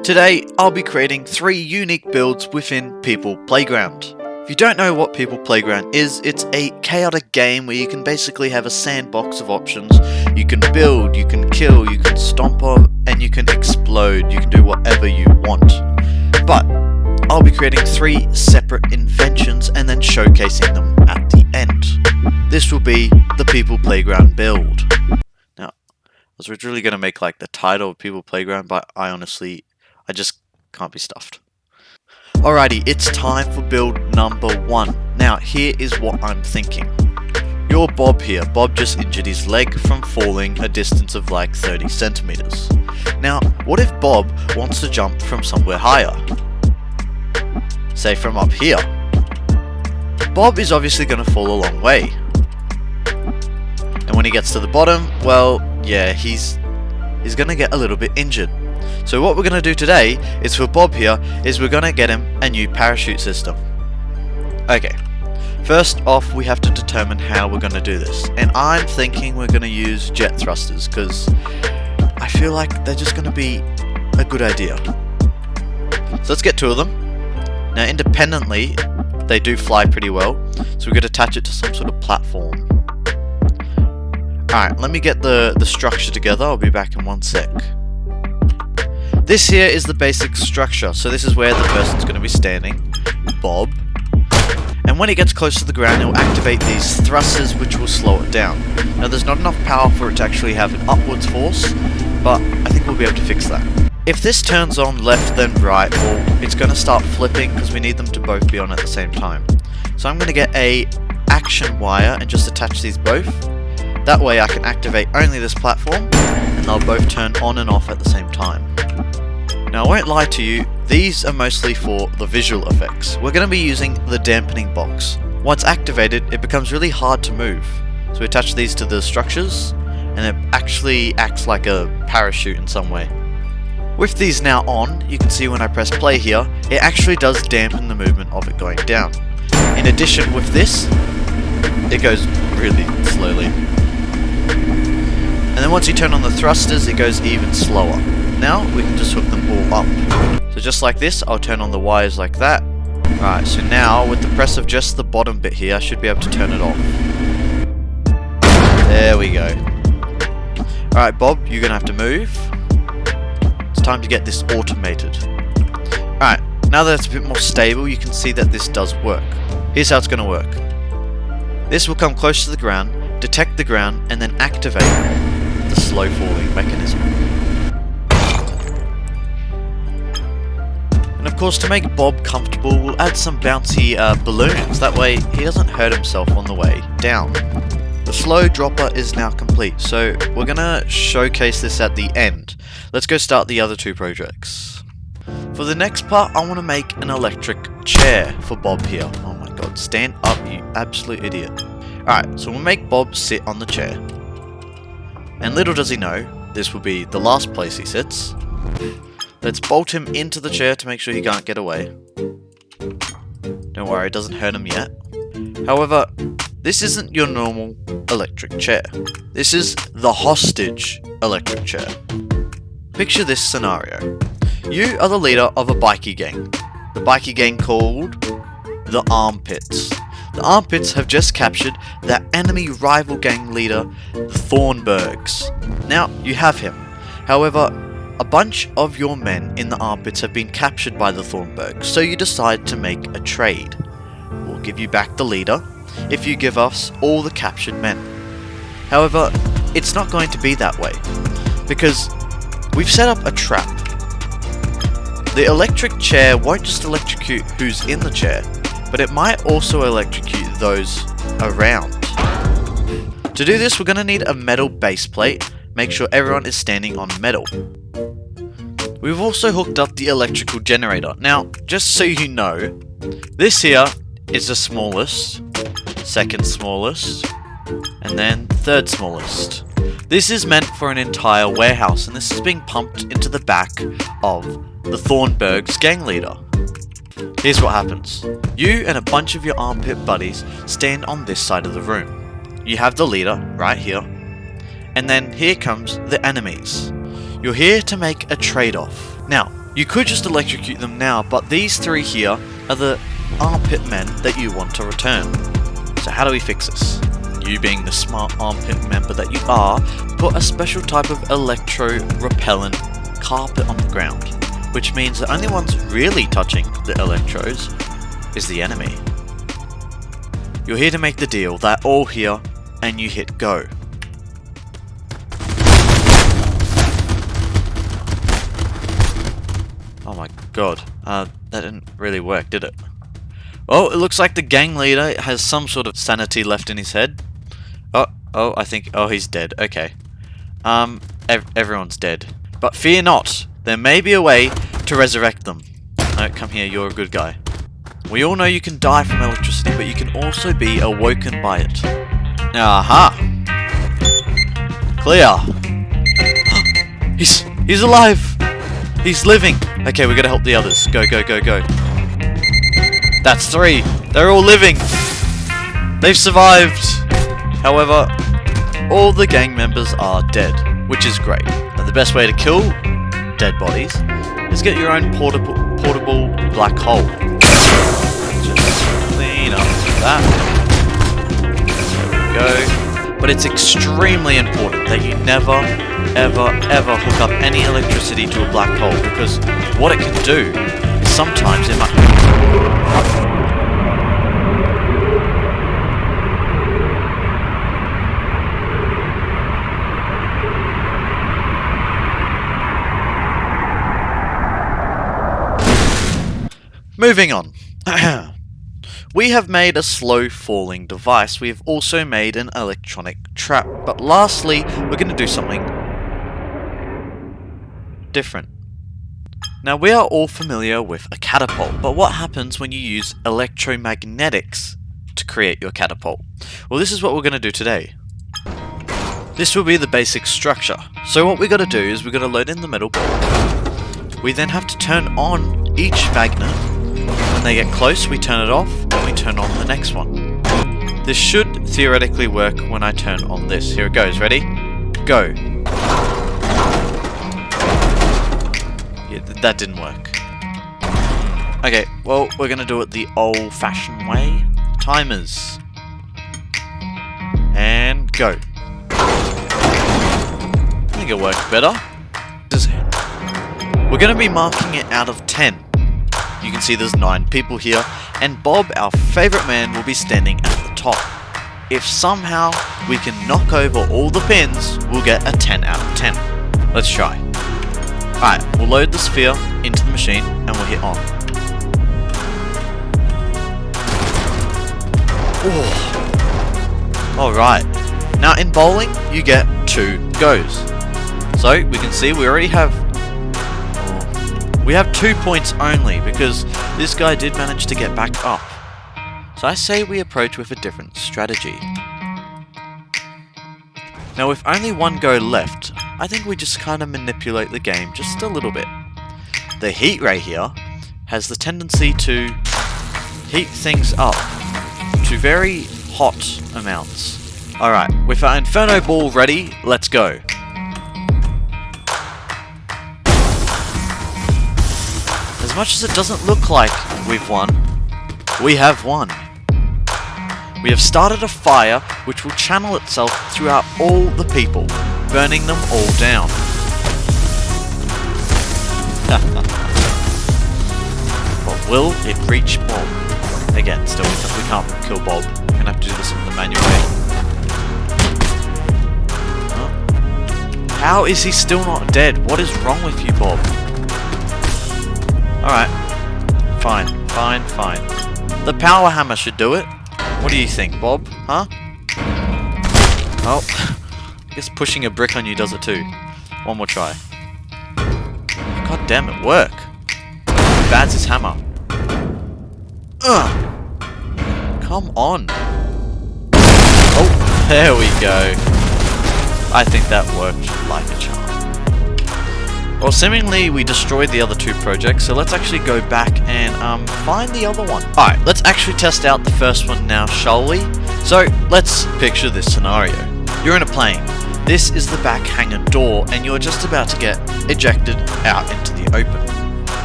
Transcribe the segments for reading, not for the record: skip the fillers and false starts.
Today, I'll be creating 3 unique builds within People Playground. If you don't know what People Playground is, it's a chaotic game where you can basically have a sandbox of options. You can build, you can kill, you can stomp on, and you can explode. You can do whatever you want. But I'll be creating 3 separate inventions and then showcasing them at the end. This will be the People Playground build. Now, I was originally going to make like the title of People Playground, but I just can't be stuffed. Alrighty, it's time for build number 1. Now, here is what I'm thinking. You're Bob here. Bob just injured his leg from falling a distance of like 30 centimeters. Now, what if Bob wants to jump from somewhere higher? Say from up here. Bob is obviously going to fall a long way. And when he gets to the bottom, well, yeah, he's going to get a little bit injured. So what we're going to do today is for Bob here, is we're going to get him a new parachute system. Okay, first off we have to determine how we're going to do this. And I'm thinking we're going to use jet thrusters because I feel like they're just going to be a good idea. So let's get 2 of them. Now independently, they do fly pretty well. So we're going to attach it to some sort of platform. Alright, let me get the structure together. I'll be back in 1 sec. This here is the basic structure, so this is where the person's going to be standing, Bob. And when he gets close to the ground, he'll activate these thrusters which will slow it down. Now there's not enough power for it to actually have an upwards force, but I think we'll be able to fix that. If this turns on left then right, well, it's going to start flipping because we need them to both be on at the same time. So I'm going to get a action wire and just attach these both. That way I can activate only this platform, and they'll both turn on and off at the same time. Now I won't lie to you, these are mostly for the visual effects. We're going to be using the dampening box. Once activated, it becomes really hard to move. So we attach these to the structures, and it actually acts like a parachute in some way. With these now on, you can see when I press play here, it actually does dampen the movement of it going down. In addition with this, it goes really slowly. And then once you turn on the thrusters, it goes even slower. Now we can just hook them all up. So just like this, I'll turn on the wires like that. Right, so now with the press of just the bottom bit here, I should be able to turn it off. There we go. Alright Bob, you're gonna have to move. It's time to get this automated. Alright, now that it's a bit more stable, you can see that this does work. Here's how it's gonna work. This will come close to the ground, detect the ground, and then activate the slow falling mechanism. And of course, to make Bob comfortable, we'll add some bouncy balloons. That way he doesn't hurt himself on the way down. The slow dropper is now complete, so we're gonna showcase this at the end. Let's go start the other 2 projects. For the next part, I want to make an electric chair for Bob here. Oh my god, stand up you absolute idiot. Alright, so we'll make Bob sit on the chair. And little does he know, this will be the last place he sits. Let's bolt him into the chair to make sure he can't get away. Don't worry, it doesn't hurt him yet. However, this isn't your normal electric chair. This is the hostage electric chair. Picture this scenario. You are the leader of a bikie gang. The bikie gang called the Armpits. The Armpits have just captured the enemy rival gang leader, the Thornbergs. Now, you have him. However, a bunch of your men in the Armpits have been captured by the Thornbergs, so you decide to make a trade. We'll give you back the leader if you give us all the captured men. However, it's not going to be that way, because we've set up a trap. The electric chair won't just electrocute who's in the chair, but it might also electrocute those around. To do this, we're going to need a metal base plate. Make sure everyone is standing on metal. We've also hooked up the electrical generator. Now, just so you know, this here is the smallest, second smallest, and then third smallest. This is meant for an entire warehouse, and this is being pumped into the back of the Thornbergs gang leader. Here's what happens. You and a bunch of your armpit buddies stand on this side of the room. You have the leader right here, and then here comes the enemies. You're here to make a trade-off. Now, You could just electrocute them now, but these three here are the armpit men that you want to return. So how do we fix this? You, being the smart armpit member that you are, put a special type of electro-repellent carpet on the ground, which means the only ones really touching the electrodes is the enemy. You're here to make the deal. They're all here, and you hit go. Oh my god, that didn't really work, did it? Oh, it looks like the gang leader has some sort of sanity left in his head. I think, he's dead, okay. Everyone's dead. But fear not, there may be a way to resurrect them. No, come here, you're a good guy. We all know you can die from electricity, but you can also be awoken by it. Aha! Clear! He's alive! He's living! Okay, we gotta help the others. Go, go, go, go. That's 3! They're all living! They've survived! However, all the gang members are dead, which is great. And the best way to kill dead bodies is get your own portable black hole. Just clean up that. There we go. But it's extremely important that you never, ever hook up any electricity to a black hole, because what it can do is sometimes it might... Moving on. We have made a slow falling device. We have also made an electronic trap. But lastly, we're going to do something different. Now, we are all familiar with a catapult, but what happens when you use electromagnetics to create your catapult? Well, this is what we're going to do today. This will be the basic structure. So what we got to do is we're going to load in the metal board. We then have to turn on each magnet. When they get close, we turn it off, and we turn on the next one. This should theoretically work when I turn on this. Here it goes. Ready? Go. Yeah, that didn't work. Okay, well, we're going to do it the old-fashioned way. Timers. And go. I think it worked better. We're going to be marking it out of 10. You can see there's 9 people here, and Bob, our favourite man, will be standing at the top. If somehow we can knock over all the pins, we'll get a 10 out of 10. Let's try. Alright, we'll load the sphere into the machine, and we'll hit on. Alright, now in bowling, you get 2 goes. So, we can see we already have... We have 2 points only, because this guy did manage to get back up. So I say we approach with a different strategy. Now with only 1 go left, I think we just kind of manipulate the game just a little bit. The heat ray here has the tendency to heat things up to very hot amounts. Alright, with our Inferno Ball ready, let's go. As much as it doesn't look like we've won, we have won. We have started a fire which will channel itself throughout all the people, burning them all down. But will it reach Bob? Again, still we can't kill Bob. We're gonna have to do this in the manual way. Huh? How is he still not dead? What is wrong with you, Bob? Alright. Fine. The power hammer should do it. What do you think, Bob? Huh? Oh. I guess pushing a brick on you does it too. One more try. God damn it, work. Bad's his hammer. Ugh. Come on. Oh, there we go. I think that worked like a charm. Well, seemingly we destroyed the other 2 projects, so let's actually go back and find the other one. Alright, let's actually test out the first one now, shall we? So, let's picture this scenario. You're in a plane. This is the back hangar door, and you're just about to get ejected out into the open.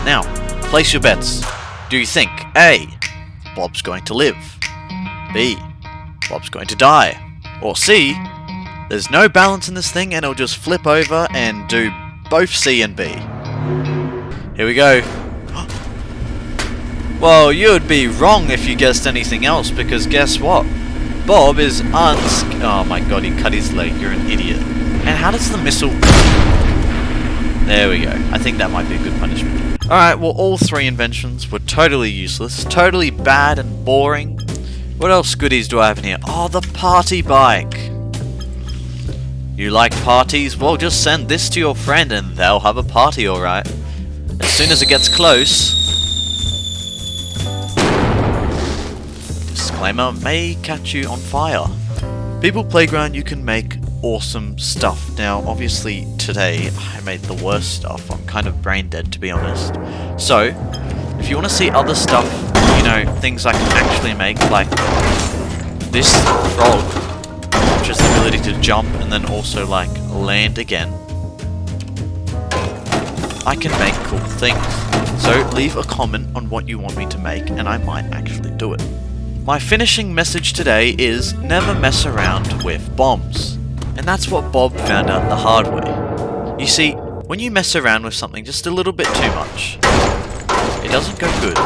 Now, place your bets. Do you think A, Bob's going to live? B, Bob's going to die? Or C, there's no balance in this thing and it'll just flip over and do both C and B? Here we go. Well, you'd be wrong if you guessed anything else, because guess what? Bob is oh my god, he cut his leg, you're an idiot. And how does the missile... There we go. I think that might be a good punishment. Alright, well, all three inventions were totally useless, totally bad and boring. What else goodies do I have in here? Oh, the party bike. You like parties? Well, just send this to your friend and they'll have a party, alright. As soon as it gets close... Disclaimer, may catch you on fire. People Playground, you can make awesome stuff. Now, obviously, today I made the worst stuff. I'm kind of brain dead, to be honest. So, if you want to see other stuff, you know, things I can actually make, like this frog, which has the ability to jump and then also, like, land again, I can make cool things. So, leave a comment on what you want me to make, and I might actually do it. My finishing message today is never mess around with bombs. And that's what Bob found out the hard way. You see, when you mess around with something just a little bit too much, it doesn't go good.